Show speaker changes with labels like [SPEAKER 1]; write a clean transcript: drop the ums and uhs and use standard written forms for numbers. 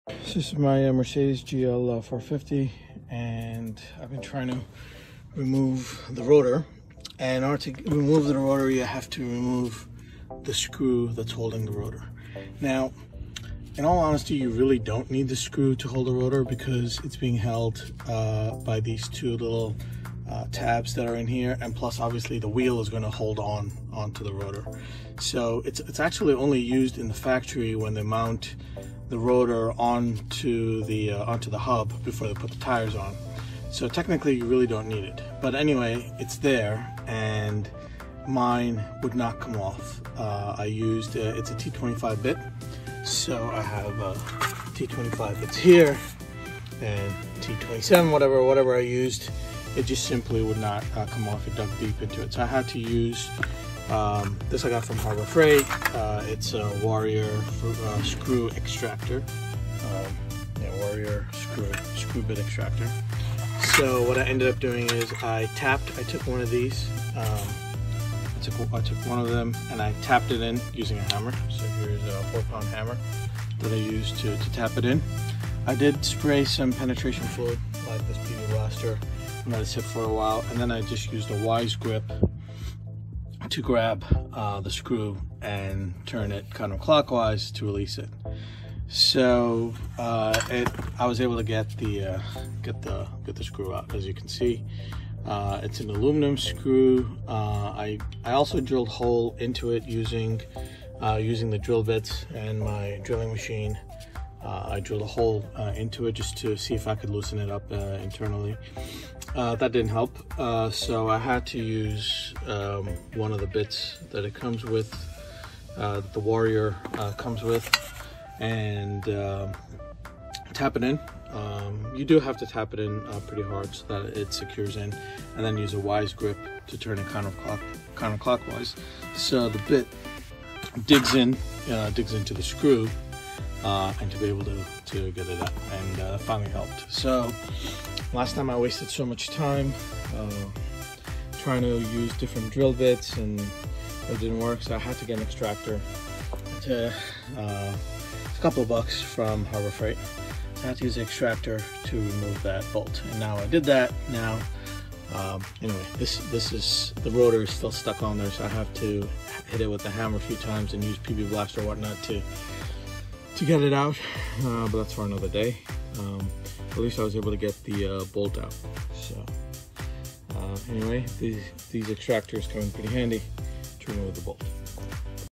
[SPEAKER 1] This is my Mercedes GL450, and I've been trying to remove the rotor. And in order to remove the rotor, you have to remove the screw that's holding the rotor. Now, in all honesty, you really don't need the screw to hold the rotor because it's being held by these two little tabs that are in here, and plus obviously the wheel is going to hold onto the rotor. So it's actually only used in the factory when they mount the rotor onto the hub before they put the tires on. So technically you really don't need it, but anyway, it's there, and mine would not come off. I used it's a T25 bit, so I have T25 bits here and T27, whatever I used. It just simply would not come off. It dug deep into it, so I had to use this I got from Harbor Freight. It's a Warrior screw extractor. Warrior screw bit extractor. So what I ended up doing is I took one of these. I took one of them and I tapped it in using a hammer. So here's a 4-pound hammer that I used to tap it in. I did spray some penetration fluid like this PV Blaster and let it sit for a while, and then I just used a wise grip to grab the screw and turn it counterclockwise to release it. So I was able to get the screw out. As you can see, it's an aluminum screw. I also drilled a hole into it using the drill bits and my drilling machine. I drilled a hole into it just to see if I could loosen it up internally. That didn't help, so I had to use one of the bits that it comes with, the Warrior comes with, and tap it in. You do have to tap it in pretty hard so that it secures in, and then use a wise grip to turn it counterclockwise. So the bit digs into the screw, and to be able to get it out, and that finally helped. So last time I wasted so much time trying to use different drill bits and it didn't work, so I had to get an extractor. It's a couple of bucks from Harbor Freight. So I had to use the extractor to remove that bolt, and now I did that. Now anyway, this is, the rotor is still stuck on there, so I have to hit it with the hammer a few times and use PV Blaster or whatnot to get it out, but that's for another day. At least I was able to get the bolt out. So anyway, these extractors come in pretty handy to remove the bolt.